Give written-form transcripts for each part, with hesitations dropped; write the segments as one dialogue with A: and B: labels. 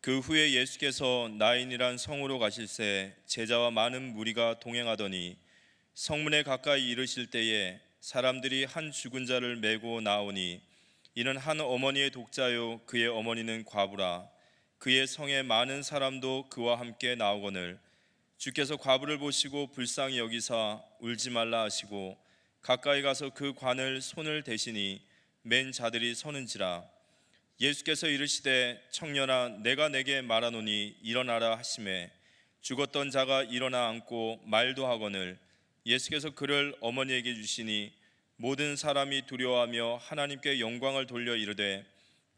A: 그 후에 예수께서 나인이란 성으로 가실새 제자와 많은 무리가 동행하더니 성문에 가까이 이르실 때에 사람들이 한 죽은 자를 메고 나오니 이는 한 어머니의 독자요 그의 어머니는 과부라. 그의 성에 많은 사람도 그와 함께 나오거늘 주께서 과부를 보시고 불쌍히 여기사 울지 말라 하시고 가까이 가서 그 관을 손을 대시니 맨 자들이 서는지라. 예수께서 이르시되 청년아 내가 내게 말하노니 일어나라 하시매 죽었던 자가 일어나 앉고 말도 하거늘 예수께서 그를 어머니에게 주시니 모든 사람이 두려워하며 하나님께 영광을 돌려 이르되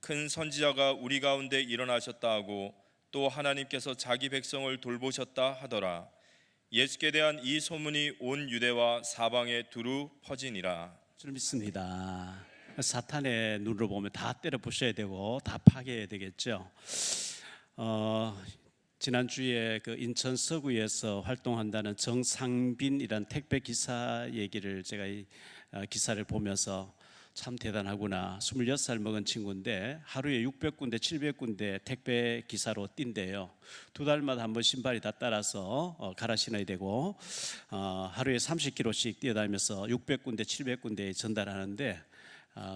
A: 큰 선지자가 우리 가운데 일어나셨다 하고 또 하나님께서 자기 백성을 돌보셨다 하더라. 예수께 대한 이 소문이 온 유대와 사방에 두루 퍼지니라.
B: 줄 믿습니다. 사탄의 눈으로 보면 다 때려 부셔야 되고 다 파괴해야 되겠죠. 지난주에 그 인천 서구에서 활동한다는 정상빈이란 택배 기사 얘기를 제가 기사를 보면서 참 대단하구나. 26살 먹은 친구인데 하루에 600군데 700군데 택배 기사로 뛴대요. 2달마다 한 번 신발이 다 따라서 갈아 신어야 되고 하루에 30km씩 뛰어다니면서 600군데 700군데에 전달하는데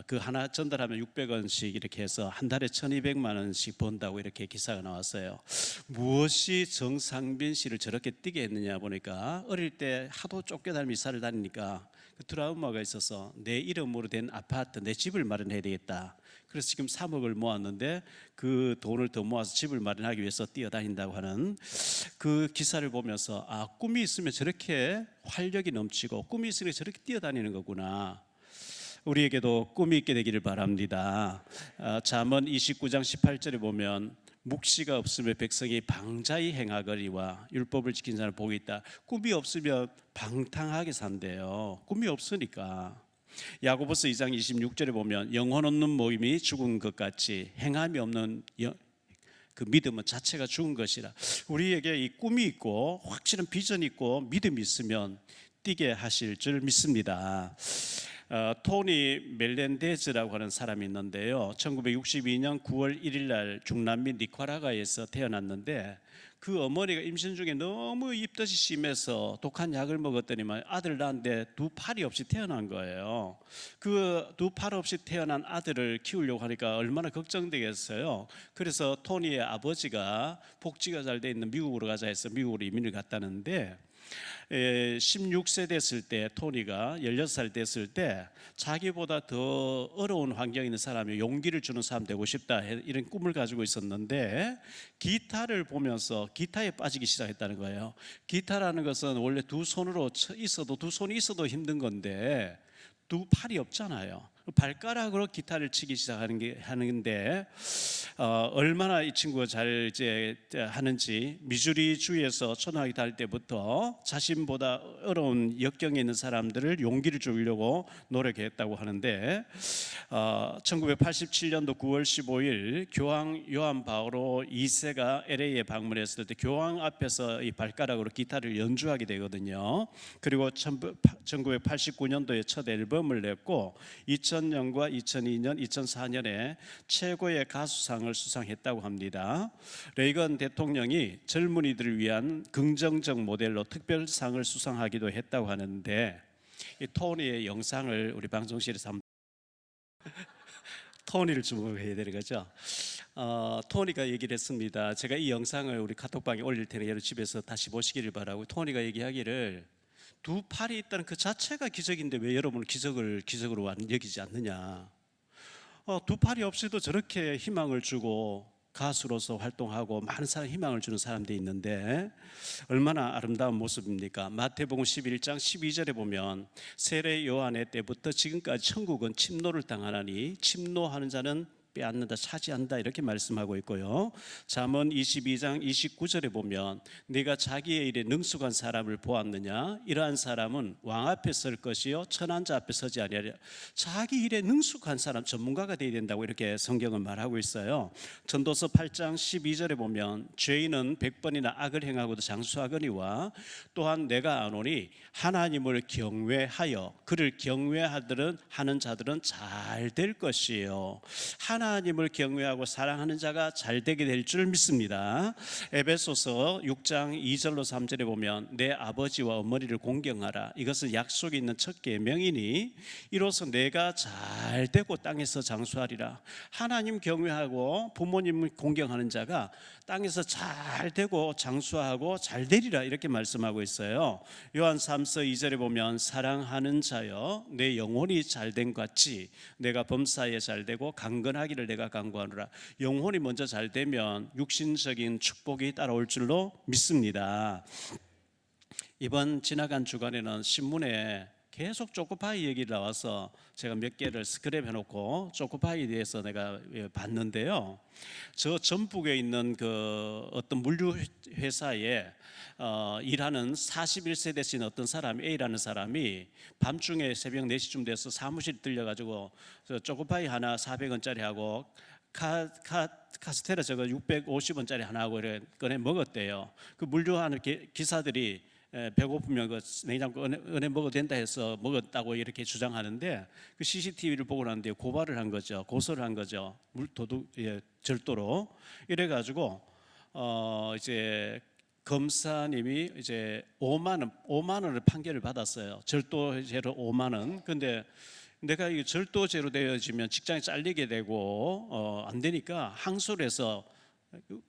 B: 그 하나 전달하면 600원씩 이렇게 해서 한 달에 1200만 원씩 번다고 이렇게 기사가 나왔어요. 무엇이 정상빈 씨를 저렇게 뛰게 했느냐 보니까 어릴 때 하도 쫓겨다니며 이사를 다니니까 그 트라우마가 있어서 내 이름으로 된 아파트, 내 집을 마련해야 되겠다. 그래서 지금 3억을 모았는데 그 돈을 더 모아서 집을 마련하기 위해서 뛰어다닌다고 하는 그 기사를 보면서 꿈이 있으면 저렇게 활력이 넘치고 꿈이 있으면 저렇게 뛰어다니는 거구나. 우리에게도 꿈이 있게 되기를 바랍니다. 잠언 29장 18절에 보면 묵시가 없으면 백성이 방자히 행하거니와 율법을 지킨 자는 복이 있다. 꿈이 없으면 방탕하게 산대요. 꿈이 없으니까. 야고보서 2장 26절에 보면 영혼 없는 모임이 죽은 것 같이 행함이 없는 그 믿음은 자체가 죽은 것이라. 우리에게 이 꿈이 있고 확실한 비전이 있고 믿음이 있으면 뛰게 하실 줄 믿습니다. 토니 멜렌데즈라고 하는 사람이 있는데요. 1962년 9월 1일 날 중남미 니카라과에서 태어났는데 그 어머니가 임신 중에 너무 입덧이 심해서 독한 약을 먹었더니만 아들 낳았는데 두 팔이 없이 태어난 거예요. 그 두 팔 없이 태어난 아들을 키우려고 하니까 얼마나 걱정되겠어요. 그래서 토니의 아버지가 복지가 잘 돼 있는 미국으로 가자 해서 미국으로 이민을 갔다는데 16세 됐을 때 토니가 16살 됐을 때 자기보다 더 어려운 환경에 있는 사람이 용기를 주는 사람 되고 싶다 이런 꿈을 가지고 있었는데 기타를 보면서 기타에 빠지기 시작했다는 거예요. 기타라는 것은 원래 두 손으로 있어도 두 손이 있어도 힘든 건데 두 팔이 없잖아요. 발가락으로 기타를 치기 시작하는데 얼마나 이 친구가 잘 이제 하는지 미주리 주에서 초등학교 다닐 때부터 자신보다 어려운 역경에 있는 사람들을 용기를 주려고 노력했다고 하는데 1987년도 9월 15일 교황 요한 바오로 2세가 LA에 방문했을 때 교황 앞에서 이 발가락으로 기타를 연주하게 되거든요. 그리고 1989년도에 첫 앨범을 냈고 2000년과 2002년, 2004년에 최고의 가수상을 수상했다고 합니다. 레이건 대통령이 젊은이들을 위한 긍정적 모델로 특별상을 수상하기도 했다고 하는데 이 토니의 영상을 우리 방송실에서 한번 토니를 주목해야 되는 거죠. 토니가 얘기를 했습니다. 제가 이 영상을 우리 카톡방에 올릴 테니 여러분 집에서 다시 보시기를 바라고 토니가 얘기하기를 두 팔이 있다는 그 자체가 기적인데 왜 여러분은 기적으로 여기지 않느냐. 두 팔이 없이도 저렇게 희망을 주고 가수로서 활동하고 많은 사람 희망을 주는 사람들이 있는데 얼마나 아름다운 모습입니까? 마태복음 11장 12절에 보면 세례 요한의 때부터 지금까지 천국은 침노를 당하나니 침노하는 자는 빼앗는다 차지한다 이렇게 말씀하고 있고요. 잠언 22장 29절에 보면 네가 자기의 일에 능숙한 사람을 보았느냐 이러한 사람은 왕 앞에 설 것이요 천한 자 앞에 서지 아니하리라. 자기 일에 능숙한 사람 전문가가 되어야 된다고 이렇게 성경은 말하고 있어요. 전도서 8장 12절에 보면 죄인은 100번이나 악을 행하고도 장수하거니와 또한 내가 아노니 하나님을 경외하여 그를 경외하는 자들은 잘 될 것이요 하나님을 경외하고 사랑하는 자가 잘 되게 될 줄 믿습니다. 에베소서 6장 2절로 3절에 보면 내 아버지와 어머니를 공경하라. 이것은 약속이 있는 첫 계명이니 이로써 내가 잘 되고 땅에서 장수하리라. 하나님 경외하고 부모님을 공경하는 자가 땅에서 잘 되고 장수하고 잘 되리라 이렇게 말씀하고 있어요. 요한 3서 2절에 보면 사랑하는 자여 내 영혼이 잘된 같이 내가 범사에 잘되고 강건하기를 내가 간구하노라. 영혼이 먼저 잘되면 육신적인 축복이 따라올 줄로 믿습니다. 이번 지나간 주간에는 신문에 계속 초코파이 얘기 나와서 제가 몇 개를 스크랩 해놓고 초코파이에 대해서 내가 봤는데요. 저 전북에 있는 그 어떤 물류 회사에 일하는 41세 되신 어떤 사람 A라는 사람이 밤중에 새벽 4시쯤 돼서 사무실 들려가지고 초코파이 하나 400원짜리 하고 카스테라 저거 650원짜리 하나 하고 이렇게 꺼내 먹었대요. 그 물류하는 기사들이 배고프면 그 냉장고 은혜 먹어도 된다 해서 먹었다고 이렇게 주장하는데 그 CCTV를 보고 나는데 고발을 한 거죠. 고소를 한 거죠. 도둑 절도로. 이래가지고 이제 검사님이 이제 5만 원을 판결을 받았어요. 절도죄로 5만 원. 근데 내가 이 절도죄로 되어지면 직장에 잘리게 되고 안 되니까 항소를 해서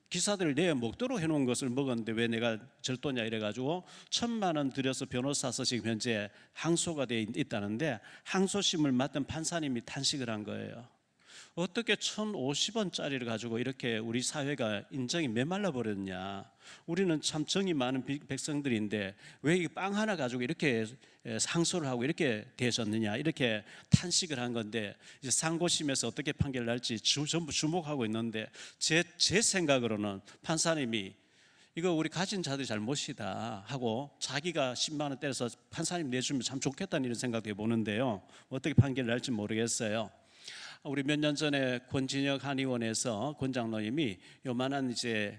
B: 기사들을 내어 먹도록 해놓은 것을 먹었는데 왜 내가 절도냐 이래가지고 1,000만 원 들여서 변호사 서 지금 현재 항소가 돼 있다는데 항소심을 맡은 판사님이 탄식을 한 거예요. 어떻게 1,050원짜리를 가지고 이렇게 우리 사회가 인정이 메말라 버렸냐. 우리는 참 정이 많은 백성들인데 왜 이 빵 하나 가지고 이렇게 상소를 하고 이렇게 되셨느냐 이렇게 탄식을 한 건데 이제 상고심에서 어떻게 판결을 날지 전부 주목하고 있는데 제 생각으로는 판사님이 이거 우리 가진 자들이 잘못이다 하고 자기가 10만 원 때려서 판사님 내주면 참 좋겠다는 이런 생각도 해보는데요. 어떻게 판결을 날지 모르겠어요. 우리 몇 년 전에 권진혁 한의원에서 권장로님이 요만한 이제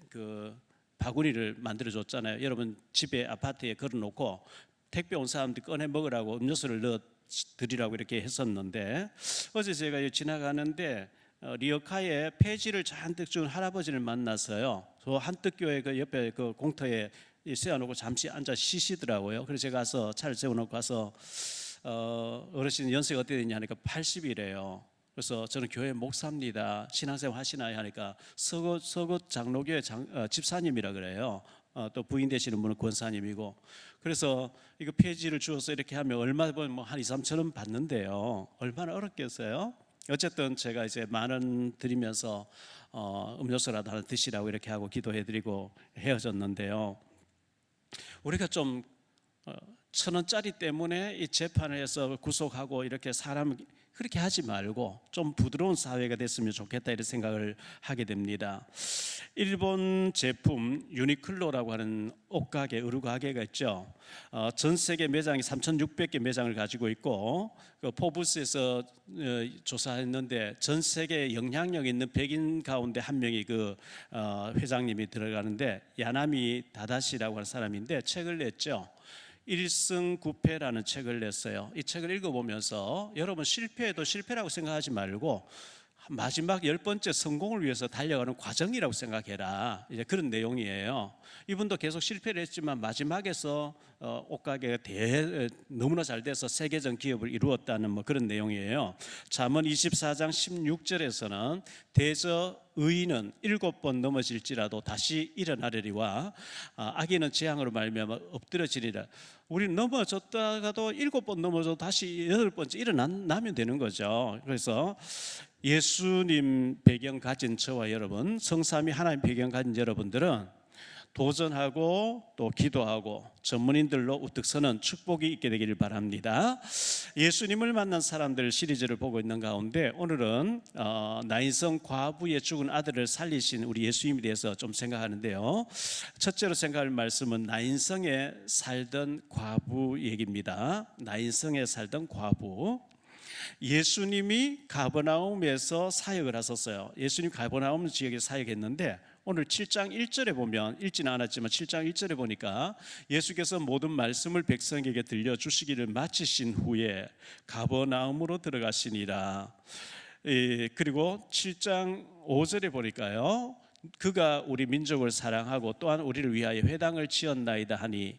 B: 그 바구니를 만들어 줬잖아요. 여러분 집에 아파트에 걸어놓고 택배 온 사람들 꺼내 먹으라고 음료수를 넣어 드리라고 이렇게 했었는데 어제 제가 지나가는데 리어카에 폐지를 잔뜩 준 할아버지를 만났어요. 저 한뜻교회 그 옆에 그 공터에 세워놓고 잠시 앉아 쉬시더라고요. 그래서 제가 가서 차를 세워놓고 가서 어르신 연세가 어떻게 되냐 하니까 80이래요. 그래서 저는 교회 목사입니다. 신앙생활 하시나요? 하니까 서구 장로교회 집사님이라 그래요. 또 부인 되시는 분은 권사님이고. 그래서 이거 폐지를 주어서 이렇게 하면 얼마 뭐 한 2, 3천 원 받는데요. 얼마나 어렵겠어요? 어쨌든 제가 이제 10,000원 드리면서 음료수라도 하나 드시라고 이렇게 하고 기도해드리고 헤어졌는데요. 우리가 좀 1,000원짜리 때문에 이 재판을 해서 구속하고 이렇게 사람을 그렇게 하지 말고 좀 부드러운 사회가 됐으면 좋겠다 이런 생각을 하게 됩니다. 일본 제품 유니클로라고 하는 옷가게, 의류가게가 있죠. 전 세계 매장이 3,600개 매장을 가지고 있고 그 포브스에서 조사했는데 전 세계 영향력 있는 백인 가운데 한 명이 그 회장님이 들어가는데 야나미 다다시라고 하는 사람인데 책을 냈죠. 1승 9패라는 책을 냈어요. 이 책을 읽어보면서 여러분 실패해도 실패라고 생각하지 말고 마지막 10번째 성공을 위해서 달려가는 과정이라고 생각해라. 이제 그런 내용이에요. 이분도 계속 실패를 했지만 마지막에서 옷가게가 너무나 잘 돼서 세계적 기업을 이루었다는 뭐 그런 내용이에요. 잠언 24장 16절에서는 대저 의인은 7번 넘어질지라도 다시 일어나려니와 악인은 재앙으로 말미암아 엎드러지리라. 우리는 넘어졌다가도 7번 넘어져도 다시 8번째 일어나면 되는 거죠. 그래서 예수님 배경 가진 저와 여러분, 성삼위 하나님 배경 가진 여러분들은 도전하고 또 기도하고 전문인들로 우뚝 서는 축복이 있게 되기를 바랍니다. 예수님을 만난 사람들 시리즈를 보고 있는 가운데 오늘은 나인성 과부의 죽은 아들을 살리신 우리 예수님에 대해서 좀 생각하는데요. 첫째로 생각할 말씀은 나인성에 살던 과부 얘기입니다. 나인성에 살던 과부. 예수님이 가버나움에서 사역을 하셨어요. 예수님 가버나움 지역에 사역했는데 오늘 7장 1절에 보면 읽지는 않았지만 7장 1절에 보니까 예수께서 모든 말씀을 백성에게 들려주시기를 마치신 후에 가버나움으로 들어가시니라. 그리고 7장 5절에 보니까요, 그가 우리 민족을 사랑하고 또한 우리를 위하여 회당을 지었나이다 하니,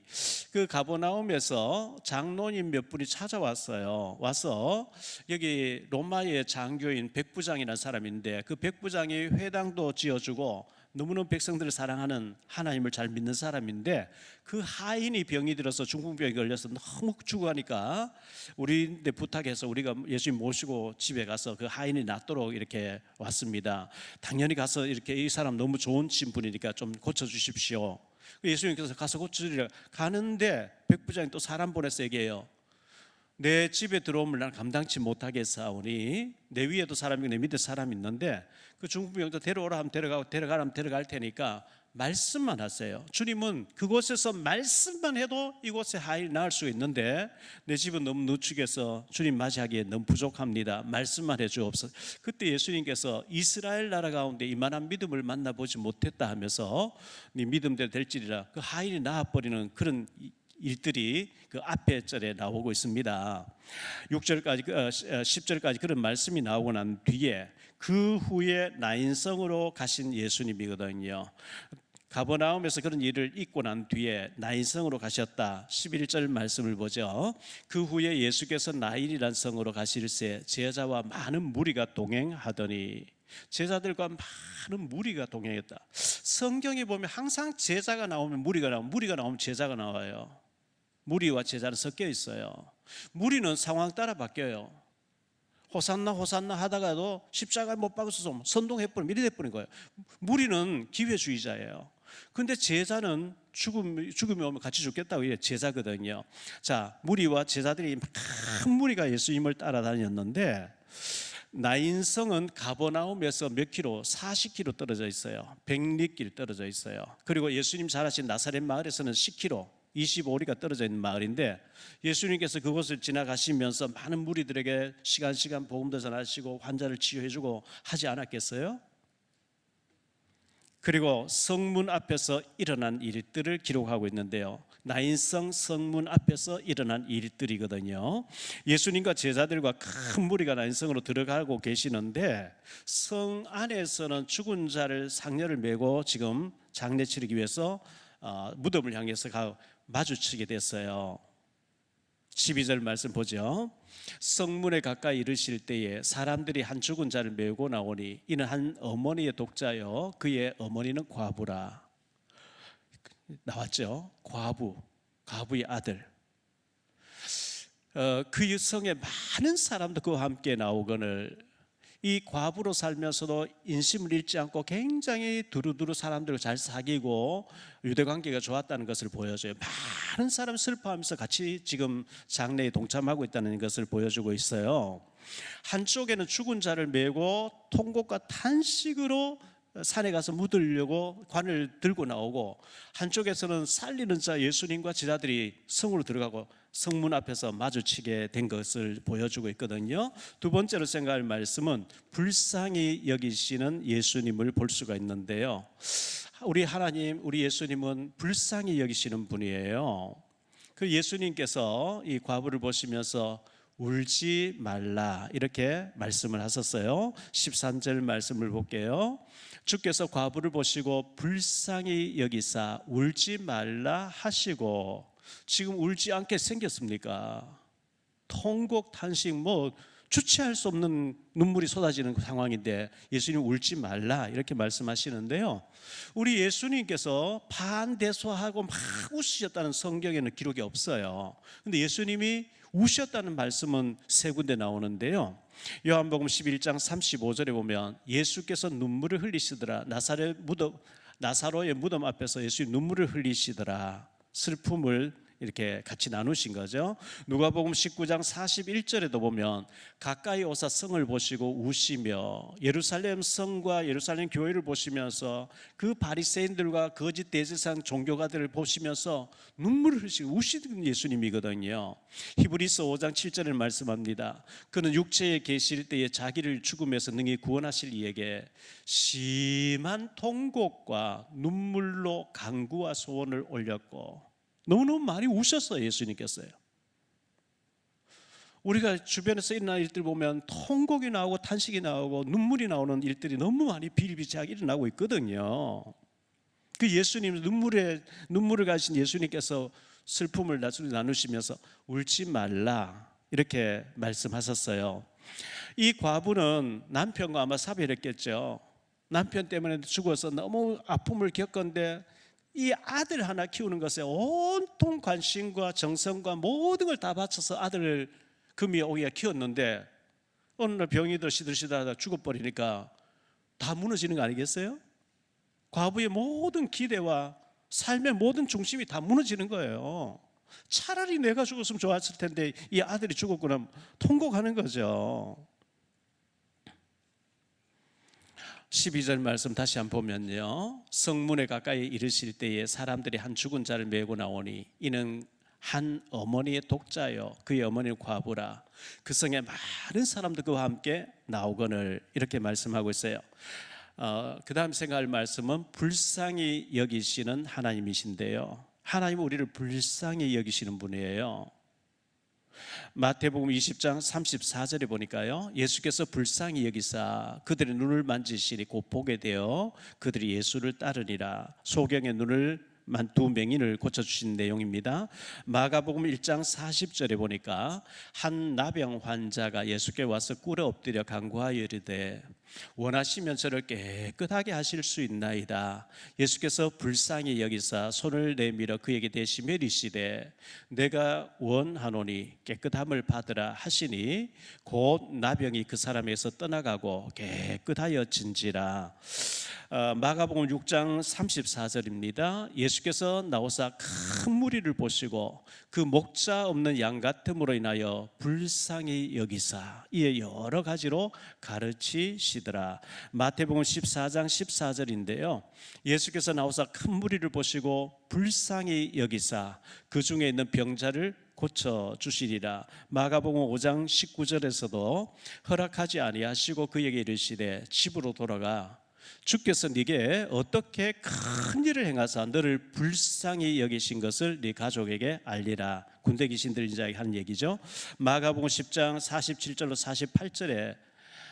B: 그 가버나움에서 장로님 몇 분이 찾아왔어요. 와서 여기 로마의 장교인 백부장이라는 사람인데, 그 백부장이 회당도 지어주고 너무너무 백성들을 사랑하는 하나님을 잘 믿는 사람인데, 그 하인이 병이 들어서 중풍병에 걸려서 너무 죽어가니까 우리한테 부탁해서 우리가 예수님 모시고 집에 가서 그 하인이 낫도록 이렇게 왔습니다. 당연히 가서 이렇게 이 사람 너무 좋은 신분이니까 좀 고쳐주십시오. 예수님께서 가서 고쳐주리라 가는데, 백부장이 또 사람 보내서 얘기해요. 내 집에 들어오면 난 감당치 못하겠사오니 내 위에도 사람이고 내 밑에 사람이 있는데 그 중풍병도 데려오라 하면 데려가고 데려가라면 데려갈 테니까 말씀만 하세요. 주님은 그곳에서 말씀만 해도 이곳에 하인이 나을 수 있는데 내 집은 너무 누축해서 주님 맞이하기에 너무 부족합니다. 말씀만 해주옵소서. 그때 예수님께서 이스라엘 나라 가운데 이만한 믿음을 만나보지 못했다 하면서 네 믿음대로 될지리라, 그 하인이 나아버리는 그런 일들이 그 앞에 절에 나오고 있습니다. 6절까지 10절까지 그런 말씀이 나오고 난 뒤에 그 후에 나인성으로 가신 예수님이거든요. 가버나움에서 그런 일을 잊고 난 뒤에 나인성으로 가셨다. 11절 말씀을 보죠. 그 후에 예수께서 나인이란 성으로 가실새 제자와 많은 무리가 동행하더니, 제자들과 많은 무리가 동행했다. 성경에 보면 항상 제자가 나오면 무리가 나오고 무리가 나오면 제자가 나와요. 무리와 제자는 섞여 있어요. 무리는 상황 따라 바뀌어요. 호산나 호산나 하다가도 십자가에 못 박아서 선동해버리면 이래 돼버린 거예요. 무리는 기회주의자예요. 근데 제자는 죽음이 오면 같이 죽겠다고 이래 제자거든요. 자, 무리와 제자들이 큰 무리가 예수님을 따라다녔는데, 나인성은 가버나움에서 몇 킬로, 40킬로 떨어져 있어요. 백리길 떨어져 있어요. 그리고 예수님 자라신 나사렛 마을에서는 10킬로, 25리가 떨어져 있는 마을인데, 예수님께서 그곳을 지나가시면서 많은 무리들에게 시간 복음도 전하시고 환자를 치유해주고 하지 않았겠어요? 그리고 성문 앞에서 일어난 일들을 기록하고 있는데요, 나인성 성문 앞에서 일어난 일들이거든요. 예수님과 제자들과 큰 무리가 나인성으로 들어가고 계시는데, 성 안에서는 죽은 자를 상려를 메고 지금 장례 치르기 위해서 무덤을 향해서 마주치게 됐어요. 12절 말씀 보죠. 성문에 가까이 이르실 때에 사람들이 한 죽은 자를 메고 나오니 이는 한 어머니의 독자요 그의 어머니는 과부라. 나왔죠. 과부의 아들. 그 성에 많은 사람도 그와 함께 나오거늘, 이 과부로 살면서도 인심을 잃지 않고 굉장히 두루두루 사람들과 잘 사귀고 유대관계가 좋았다는 것을 보여줘요. 많은 사람이 슬퍼하면서 같이 지금 장례에 동참하고 있다는 것을 보여주고 있어요. 한쪽에는 죽은 자를 메고 통곡과 탄식으로 산에 가서 묻으려고 관을 들고 나오고, 한쪽에서는 살리는 자 예수님과 제자들이 성으로 들어가고 성문 앞에서 마주치게 된 것을 보여주고 있거든요. 두 번째로 생각할 말씀은 불쌍히 여기시는 예수님을 볼 수가 있는데요, 우리 하나님, 우리 예수님은 불쌍히 여기시는 분이에요. 그 예수님께서 이 과부를 보시면서 울지 말라 이렇게 말씀을 하셨어요. 13절 말씀을 볼게요. 주께서 과부를 보시고 불쌍히 여기사 울지 말라 하시고, 지금 울지 않게 생겼습니까? 통곡 탄식 주체할 수 없는 눈물이 쏟아지는 상황인데 예수님 울지 말라 이렇게 말씀하시는데요, 우리 예수님께서 반대소하고 막 우시셨다는 성경에는 기록이 없어요. 근데 예수님이 우셨다는 말씀은 세 군데 나오는데요, 요한복음 11장 35절에 보면 예수께서 눈물을 흘리시더라. 나사로의 무덤 앞에서 예수님 눈물을 흘리시더라. 슬픔을 이렇게 같이 나누신 거죠. 누가복음 19장 41절에도 보면 가까이 오사 성을 보시고 우시며, 예루살렘 성과 예루살렘 교회를 보시면서 그 바리새인들과 거짓 대제사장 종교가들을 보시면서 눈물을 흘리시고 우시는 예수님이거든요. 히브리서 5장 7절을 말씀합니다. 그는 육체에 계실 때에 자기를 죽음에서 능히 구원하실 이에게 심한 통곡과 눈물로 간구와 소원을 올렸고, 너무너무 많이 우셨어요. 예수님께서요. 우리가 주변에서 일어나는 일들 보면 통곡이 나오고 탄식이 나오고 눈물이 나오는 일들이 너무 많이 비일비재하게 일어나고 있거든요. 그 예수님, 눈물을 가진 예수님께서 슬픔을 나누시면서 울지 말라 이렇게 말씀하셨어요. 이 과부는 남편과 아마 사별했겠죠. 남편 때문에 죽어서 너무 아픔을 겪었는데 이 아들 하나 키우는 것에 온통 관심과 정성과 모든 걸 다 바쳐서 아들을 금이 오기가 키웠는데 어느 날 병이 들시들시다 죽어버리니까 다 무너지는 거 아니겠어요? 과부의 모든 기대와 삶의 모든 중심이 다 무너지는 거예요. 차라리 내가 죽었으면 좋았을 텐데 이 아들이 죽었구나 통곡하는 거죠. 12절 말씀 다시 한번 보면요, 성문에 가까이 이르실 때에 사람들이 한 죽은 자를 메고 나오니 이는 한 어머니의 독자요 그의 어머니는 과부라. 그 성에 많은 사람들 그와 함께 나오거늘 이렇게 말씀하고 있어요. 그 다음 생각할 말씀은 불쌍히 여기시는 하나님이신데요, 하나님은 우리를 불쌍히 여기시는 분이에요. 마태복음 20장 34절에 보니까요, 예수께서 불쌍히 여기사 그들의 눈을 만지시니 곧 보게 되어 그들이 예수를 따르니라. 소경의 눈을 두 맹인을 고쳐주신 내용입니다. 마가복음 1장 40절에 보니까 한 나병 환자가 예수께 와서 꿇어 엎드려 간구하여 이르되 원하시면 저를 깨끗하게 하실 수 있나이다. 예수께서 불쌍히 여기사 손을 내밀어 그에게 대시며 이르시되 내가 원하노니 깨끗함을 받으라 하시니 곧 나병이 그 사람에게서 떠나가고 깨끗하여진지라. 마가복음 6장 34절입니다. 예수께서 나오사 큰 무리를 보시고 그 목자 없는 양 같음으로 인하여 불쌍히 여기사 이에 여러 가지로 가르치시더라. 마태복음 14장 14절인데요, 예수께서 나오사 큰 무리를 보시고 불쌍히 여기사 그 중에 있는 병자를 고쳐주시리라. 마가복음 5장 19절에서도 허락하지 아니하시고 그에게 이르시되 집으로 돌아가 주께서 네게 어떻게 큰 일을 행하사 너를 불쌍히 여기신 것을 네 가족에게 알리라. 군대 귀신들이 이제 하는 얘기죠. 마가복음 10장 47절로 48절에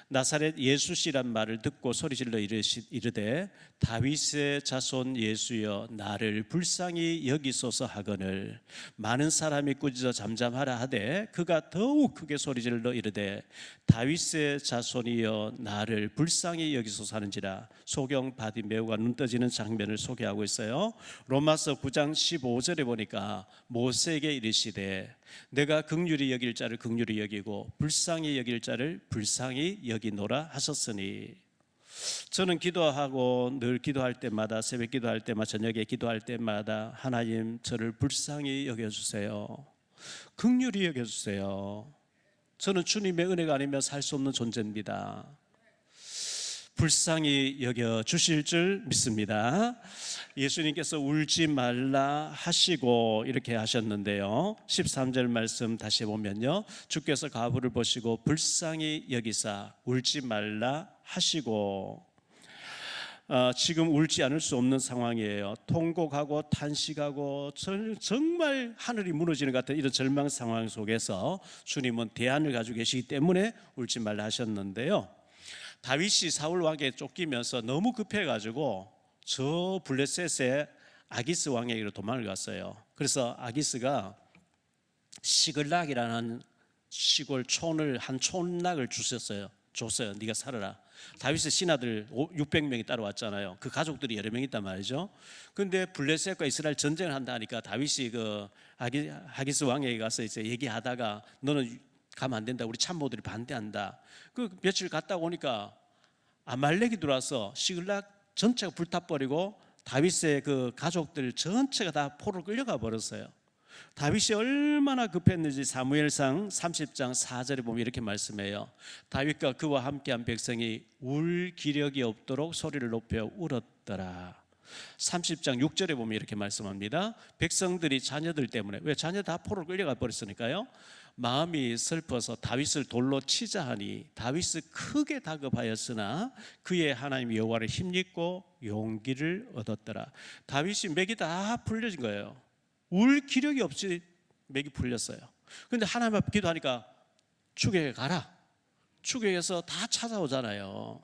B: 나사렛 예수시란 말을 듣고 소리질러 이르되 다윗의 자손 예수여 나를 불쌍히 여기소서 하거늘 많은 사람이 꾸짖어 잠잠하라 하되 그가 더욱 크게 소리질러 이르되 다윗의 자손이여 나를 불쌍히 여기소서 하는지라. 소경 바디메오가 눈 떠지는 장면을 소개하고 있어요. 로마서 9장 15절에 보니까 모세에게 이르시되 내가 긍휼히 여길 자를 긍휼히 여기고 불쌍히 여길 자를 불쌍히 여기노라 하셨으니. 저는 기도하고 늘 기도할 때마다 새벽 기도할 때마다 저녁에 기도할 때마다 하나님 저를 불쌍히 여겨주세요, 긍휼히 여겨주세요. 저는 주님의 은혜가 아니면 살 수 없는 존재입니다. 불쌍히 여겨주실 줄 믿습니다. 예수님께서 울지 말라 하시고 이렇게 하셨는데요, 13절 말씀 다시 보면요, 주께서 과부를 보시고 불쌍히 여기사 울지 말라 하시고. 지금 울지 않을 수 없는 상황이에요. 통곡하고 탄식하고 정말 하늘이 무너지는 것 같은 이런 절망 상황 속에서 주님은 대안을 가지고 계시기 때문에 울지 말라 하셨는데요, 다윗이 사울 왕에게 쫓기면서 너무 급해가지고 저 블레셋의 아기스 왕에게로 도망을 갔어요. 그래서 아기스가 시글락이라는 시골 촌을 한 촌락을 줬어요. 네가 살아라. 다윗의 신하들 600명이 따라왔잖아요. 그 가족들이 여러 명 있단 말이죠. 그런데 블레셋과 이스라엘 전쟁을 한다니까 다윗이 그 아기스 왕에게 가서 이제 얘기하다가 너는 가면 안 된다, 우리 참모들이 반대한다. 그 며칠 갔다 오니까 아말렉이 들어와서 시글락 전체가 불타버리고 다윗의 그 가족들 전체가 다 포로로 끌려가 버렸어요. 다윗이 얼마나 급했는지 사무엘상 30장 4절에 보면 이렇게 말씀해요. 다윗과 그와 함께한 백성이 울 기력이 없도록 소리를 높여 울었더라. 30장 6절에 보면 이렇게 말씀합니다. 백성들이 자녀들 때문에, 왜 자녀 다 포로로 끌려가 버렸으니까요, 마음이 슬퍼서 다윗을 돌로 치자 하니 다윗이 크게 다급하였으나 그의 하나님 여호와를 힘입고 용기를 얻었더라. 다윗이 맥이 다 풀려진 거예요. 울 기력이 없이 맥이 풀렸어요. 그런데 하나님 앞에 기도하니까 추격에 가라. 추격해서 다 찾아오잖아요.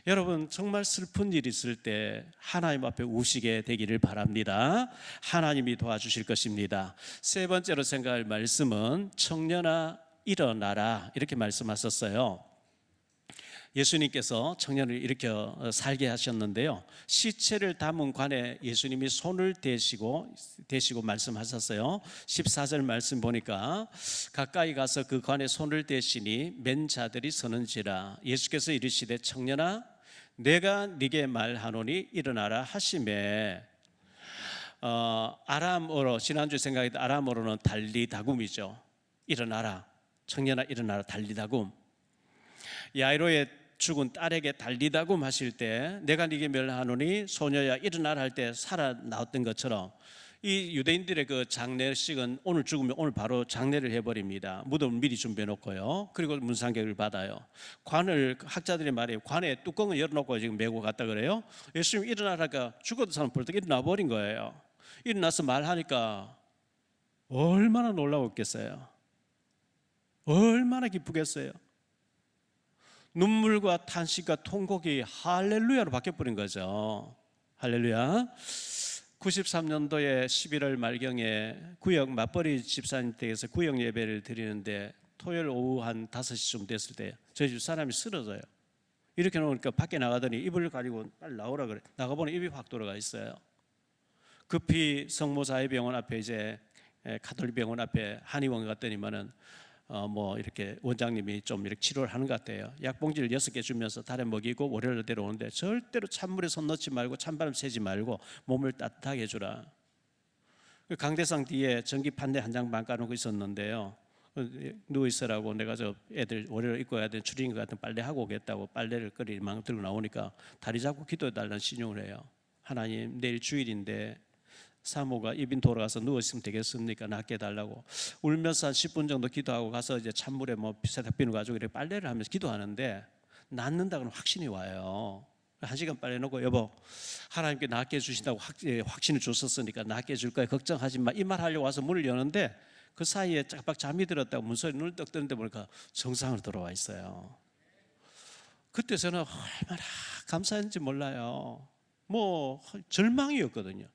B: 여러분 정말 슬픈 일이 있을 때 하나님 앞에 우시게 되기를 바랍니다. 하나님이 도와주실 것입니다. 세 번째로 생각할 말씀은 청년아 일어나라 이렇게 말씀하셨어요. 예수님께서 청년을 일으켜 살게 하셨는데요, 시체를 담은 관에 예수님이 손을 대시고 말씀하셨어요. 14절 말씀 보니까 가까이 가서 그 관에 손을 대시니 맨 자들이 서는지라. 예수께서 이르시되 청년아 내가 네게 말하노니 일어나라 하시매. 아람어로, 지난주에 생각했던 아람어로는 달리다굼이죠. 일어나라, 청년아 일어나라, 달리다굼. 야이로의 죽은 딸에게 달리다굼 하실 때 내가 네게 멸하노니 소녀야 일어나라 할 때 살아나왔던 것처럼 이 유대인들의 그 장례식은 오늘 죽으면 오늘 바로 장례를 해버립니다. 무덤을 미리 준비해 놓고요. 그리고 문상격을 받아요. 관을, 학자들의 말이에요, 관에 뚜껑을 열어놓고 지금 메고 갔다 그래요. 예수님 일어나라니까 죽어도 사람 벌떡 일어나 버린 거예요. 일어나서 말하니까 얼마나 놀라웠겠어요. 얼마나 기쁘겠어요. 눈물과 탄식과 통곡이 할렐루야로 바뀌어버린 거죠. 할렐루야. 93년도에 11월 말경에 구역 맞벌이 집사님 댁에서 구역 예배를 드리는데 토요일 오후 한 5시쯤 됐을 때 저희 집 사람이 쓰러져요. 이렇게 놓으니까 밖에 나가더니 입을 가지고 빨리 나오라 그래. 나가보니 입이 확 돌아가 있어요. 급히 성모자의병원 앞에 이제 가톨릭 병원 앞에 한의원 갔더니만은 이렇게 원장님이 좀 이렇게 치료를 하는 것 같아요. 약봉지를 6개 주면서 달에 먹이고 월요일로 데려오는데 절대로 찬물에 손 넣지 말고 찬바람 쐬지 말고 몸을 따뜻하게 해주라. 강대상 뒤에 전기 판대 한 장 반 까놓고 있었는데요, 누워 있으라고 내가 저 애들 월요일 입고 가야 되는 추리닝 같은 빨래 하고 오겠다고 빨래를 끓이망 들고 나오니까 다리 잡고 기도해달라는 신용을 해요. 하나님 내일 주일인데 사모가 입이 돌아가서 누워있으면 되겠습니까? 낫게 해달라고. 울면서 한 10분 정도 기도하고 가서 이제 찬물에 세탁비누 가지고 이렇게 빨래를 하면서 기도하는데 낫는다고는 확신이 와요. 1시간 빨래 놓고 여보 하나님께 낫게 해주신다고 확신을 줬었으니까 낫게 해줄 거야 걱정하지 마, 이 말 하려고 와서 문을 여는데 그 사이에 짝박 잠이 들었다고 문소리 눈을 떡 뜨는데 보니까 정상으로 돌아와 있어요. 그때 저는 얼마나 감사했는지 몰라요. 절망이었거든요.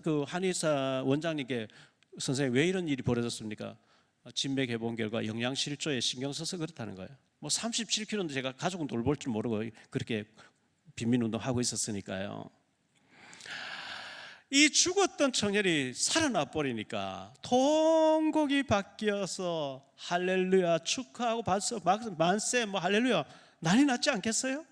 B: 그 한의사 원장님께 선생님 왜 이런 일이 벌어졌습니까? 진맥 해본 결과 영양실조에 신경 써서 그렇다는 거예요. 37kg인데 제가 가족은 돌볼 줄 모르고 그렇게 빈민운동 하고 있었으니까요. 이 죽었던 청년이 살아나 버리니까 통곡이 바뀌어서 할렐루야 축하하고 만세 할렐루야 난리 났지 않겠어요?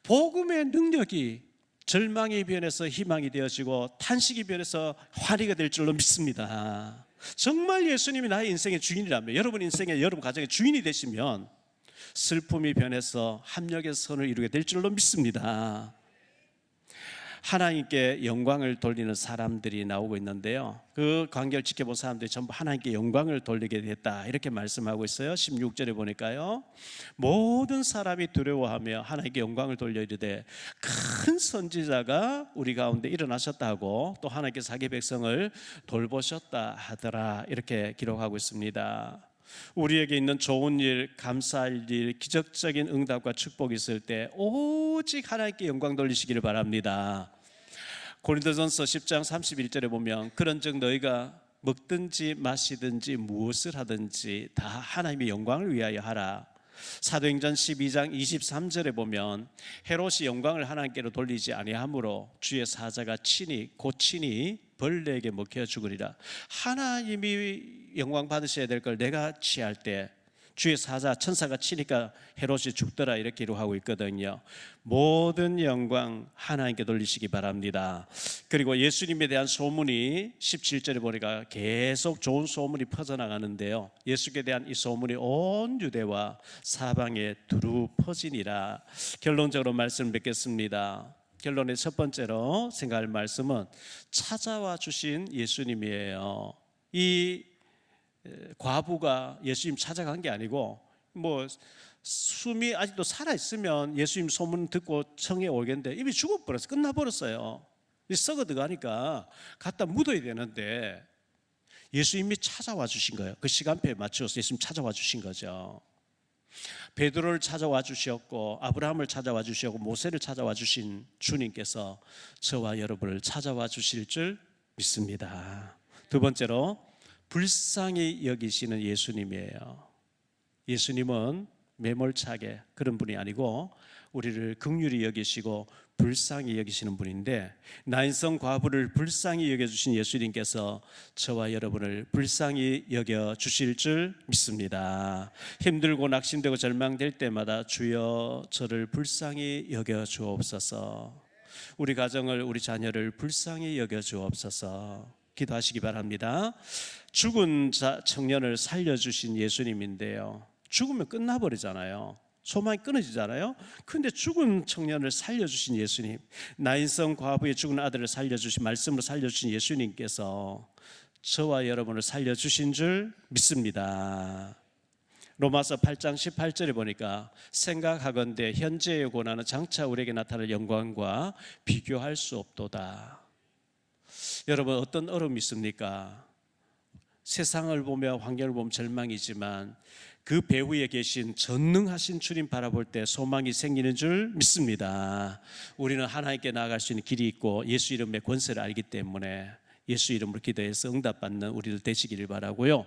B: 복음의 능력이 절망이 변해서 희망이 되어지고 탄식이 변해서 환희가 될 줄로 믿습니다. 정말 예수님이 나의 인생의 주인이라면, 여러분 인생의, 여러분 가정의 주인이 되시면 슬픔이 변해서 합력의 선을 이루게 될 줄로 믿습니다. 하나님께 영광을 돌리는 사람들이 나오고 있는데요, 그 관계를 지켜본 사람들이 전부 하나님께 영광을 돌리게 됐다 이렇게 말씀하고 있어요. 16절에 보니까요, 모든 사람이 두려워하며 하나님께 영광을 돌려 이르되 큰 선지자가 우리 가운데 일어나셨다 하고 또 하나님께서 자기 백성을 돌보셨다 하더라 이렇게 기록하고 있습니다. 우리에게 있는 좋은 일, 감사할 일, 기적적인 응답과 축복이 있을 때 오직 하나님께 영광 돌리시기를 바랍니다. 고린도전서 10장 31절에 보면 그런즉 너희가 먹든지 마시든지 무엇을 하든지 다 하나님의 영광을 위하여 하라. 사도행전 12장 23절에 보면 헤롯이 영광을 하나님께로 돌리지 아니하므로 주의 사자가 친히 벌레에게 먹혀 죽으리라. 하나님이 영광 받으셔야 될 걸 내가 취할 때 주의 사자 천사가 치니까 헤롯이 죽더라 이렇게 기록하고 있거든요. 모든 영광 하나님께 돌리시기 바랍니다. 그리고 예수님에 대한 소문이 17절에 보니까 계속 좋은 소문이 퍼져나가는데요, 예수께 대한 이 소문이 온 유대와 사방에 두루 퍼지니라. 결론적으로 말씀 뵙겠습니다. 결론의 첫 번째로 생각할 말씀은 찾아와 주신 예수님이에요. 이 과부가 예수님 찾아간 게 아니고 숨이 아직도 살아있으면 예수님 소문 듣고 청에 오겠는데 이미 죽어버렸어요. 끝나버렸어요. 썩어 들어가니까 갖다 묻어야 되는데 예수님이 찾아와 주신 거예요. 그 시간표에 맞춰서 예수님 찾아와 주신 거죠. 베드로를 찾아와 주셨고 아브라함을 찾아와 주셨고 모세를 찾아와 주신 주님께서 저와 여러분을 찾아와 주실 줄 믿습니다. 두 번째로 불쌍히 여기시는 예수님이에요. 예수님은 매몰차게 그런 분이 아니고 우리를 긍휼히 여기시고 불쌍히 여기시는 분인데, 나인성 과부를 불쌍히 여겨주신 예수님께서 저와 여러분을 불쌍히 여겨주실 줄 믿습니다. 힘들고 낙심되고 절망될 때마다 주여 저를 불쌍히 여겨주옵소서, 우리 가정을 우리 자녀를 불쌍히 여겨주옵소서 기도하시기 바랍니다. 죽은 청년을 살려주신 예수님인데요, 죽으면 끝나버리잖아요. 소망이 끊어지잖아요. 그런데 죽은 청년을 살려주신 예수님, 나인성 과부의 죽은 아들을 살려주신, 말씀으로 살려주신 예수님께서 저와 여러분을 살려주신 줄 믿습니다. 로마서 8장 18절에 보니까 생각하건대 현재의 고난은 장차 우리에게 나타날 영광과 비교할 수 없도다. 여러분, 어떤 어려움이 있습니까? 세상을 보며 환경을 보면 절망이지만 그 배후에 계신 전능하신 주님 바라볼 때 소망이 생기는 줄 믿습니다. 우리는 하나님께 나아갈 수 있는 길이 있고 예수 이름의 권세를 알기 때문에 예수 이름으로 기도해서 응답받는 우리들 되시기를 바라고요.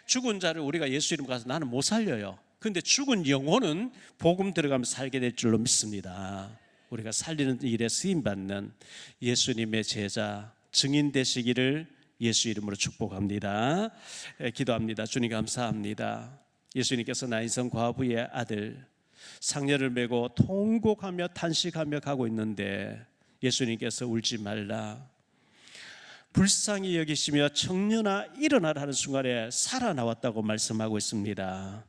B: 죽은 자를 우리가 예수 이름 가서 나는 못 살려요. 그런데 죽은 영혼은 복음 들어가면 살게 될 줄로 믿습니다. 우리가 살리는 일에 쓰임받는 예수님의 제자 증인 되시기를 예수 이름으로 축복합니다. 기도합니다. 주님 감사합니다. 예수님께서 나인성 과부의 아들 상녀를 메고 통곡하며 탄식하며 가고 있는데 예수님께서 울지 말라, 불쌍히 여기시며 청년아 일어나라 하는 순간에 살아나왔다고 말씀하고 있습니다.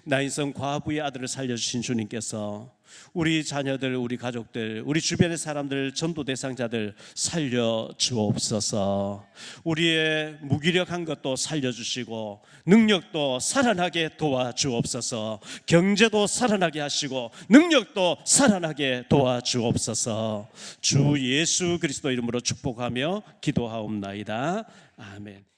B: 나인성 과부의 아들을 살려주신 주님께서 우리 자녀들, 우리 가족들, 우리 주변의 사람들, 전도 대상자들 살려주옵소서. 우리의 무기력한 것도 살려주시고 능력도 살아나게 도와주옵소서. 경제도 살아나게 하시고 능력도 살아나게 도와주옵소서. 주 예수 그리스도 이름으로 축복하며 기도하옵나이다. 아멘.